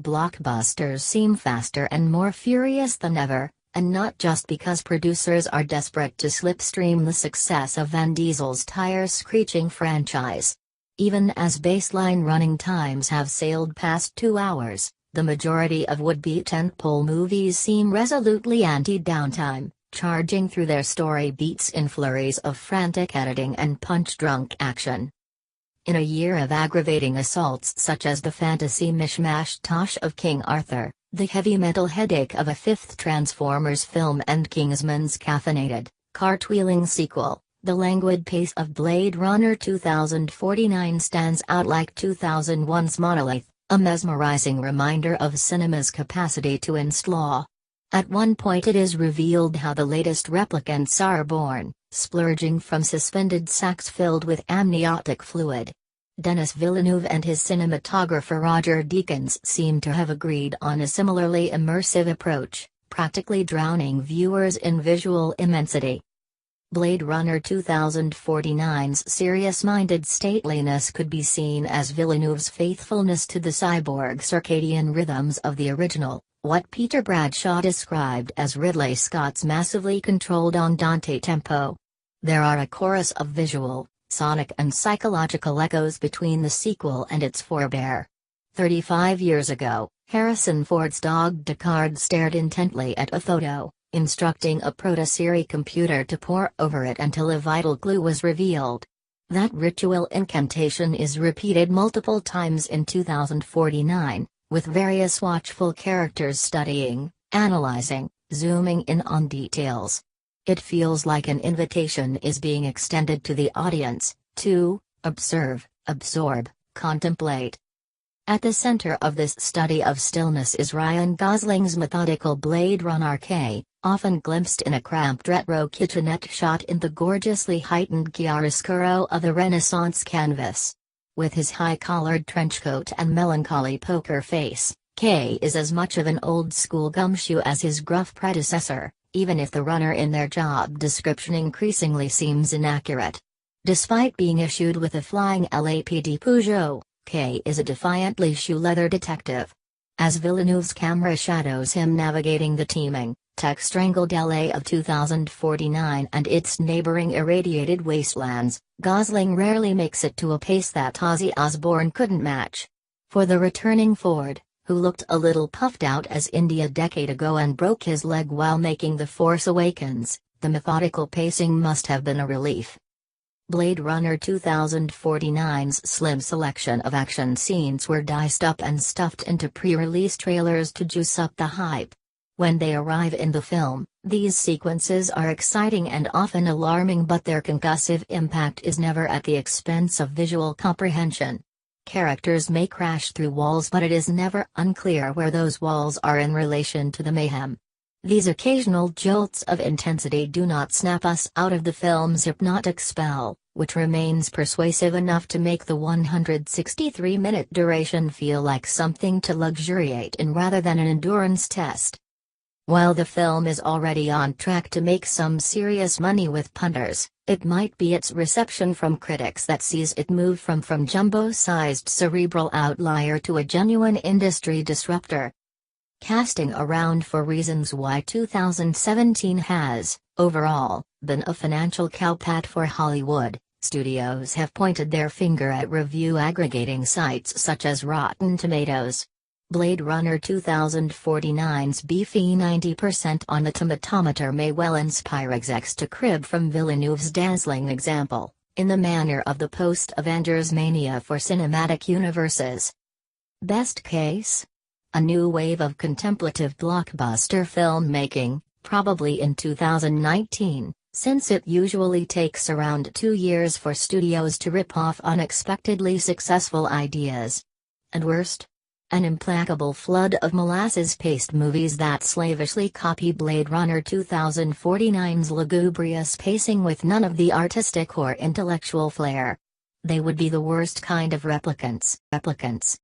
Blockbusters seem faster and more furious than ever, and not just because producers are desperate to slipstream the success of Vin Diesel's tyre-screeching franchise. Even as baseline running times have sailed past 2 hours, the majority of would-be tentpole movies seem resolutely anti-downtime, charging through their story beats in flurries of frantic editing and punch-drunk action. In a year of aggravating assaults such as the fantasy mishmash-tosh of King Arthur, the heavy metal headache of a fifth Transformers film and Kingsman's caffeinated, cartwheeling sequel, the languid pace of Blade Runner 2049 stands out like 2001's Monolith, a mesmerizing reminder of cinema's capacity to enslavle. At one point it is revealed how the latest replicants are born, splurging from suspended sacks filled with amniotic fluid. Denis Villeneuve and his cinematographer Roger Deakins seem to have agreed on a similarly immersive approach, practically drowning viewers in visual immensity. Blade Runner 2049's serious-minded stateliness could be seen as Villeneuve's faithfulness to the cyborg circadian rhythms of the original, what Peter Bradshaw described as Ridley Scott's massively controlled andante tempo. There are a chorus of visual, sonic and psychological echoes between the sequel and its forebear. 35 years ago, Harrison Ford's dog Deckard stared intently at a photo, instructing a proto-Siri computer to pore over it until a vital clue was revealed. That ritual incantation is repeated multiple times in 2049, with various watchful characters studying, analyzing, zooming in on details. It feels like an invitation is being extended to the audience, to observe, absorb, contemplate. At the center of this study of stillness is Ryan Gosling's methodical Blade Runner K, often glimpsed in a cramped retro kitchenette shot in the gorgeously heightened chiaroscuro of a Renaissance canvas. With his high-collared trenchcoat and melancholy poker face, K is as much of an old-school gumshoe as his gruff predecessor, even if the runner in their job description increasingly seems inaccurate. Despite being issued with a flying LAPD Peugeot, K is a defiantly shoe-leather detective. As Villeneuve's camera shadows him navigating the teeming, tech-strangled LA of 2049 and its neighboring irradiated wastelands, Gosling rarely makes it to a pace that Ozzy Osbourne couldn't match. For the returning Ford, who looked a little puffed out as Indy a decade ago and broke his leg while making The Force Awakens, the methodical pacing must have been a relief. Blade Runner 2049's slim selection of action scenes were diced up and stuffed into pre-release trailers to juice up the hype. When they arrive in the film, these sequences are exciting and often alarming, but their concussive impact is never at the expense of visual comprehension. Characters may crash through walls, but it is never unclear where those walls are in relation to the mayhem. These occasional jolts of intensity do not snap us out of the film's hypnotic spell, which remains persuasive enough to make the 163-minute duration feel like something to luxuriate in rather than an endurance test. While the film is already on track to make some serious money with punters, it might be its reception from critics that sees it move from jumbo-sized cerebral outlier to a genuine industry disruptor. Casting around for reasons why 2017 has, overall, been a financial cowpat for Hollywood, studios have pointed their finger at review aggregating sites such as Rotten Tomatoes. Blade Runner 2049's beefy 90% on the tomatometer may well inspire execs to crib from Villeneuve's dazzling example, in the manner of the post-Avengers mania for cinematic universes. Best case? A new wave of contemplative blockbuster filmmaking, probably in 2019, since it usually takes around 2 years for studios to rip off unexpectedly successful ideas. And worst? An implacable flood of molasses-paced movies that slavishly copy Blade Runner 2049's lugubrious pacing with none of the artistic or intellectual flair. They would be the worst kind of replicants.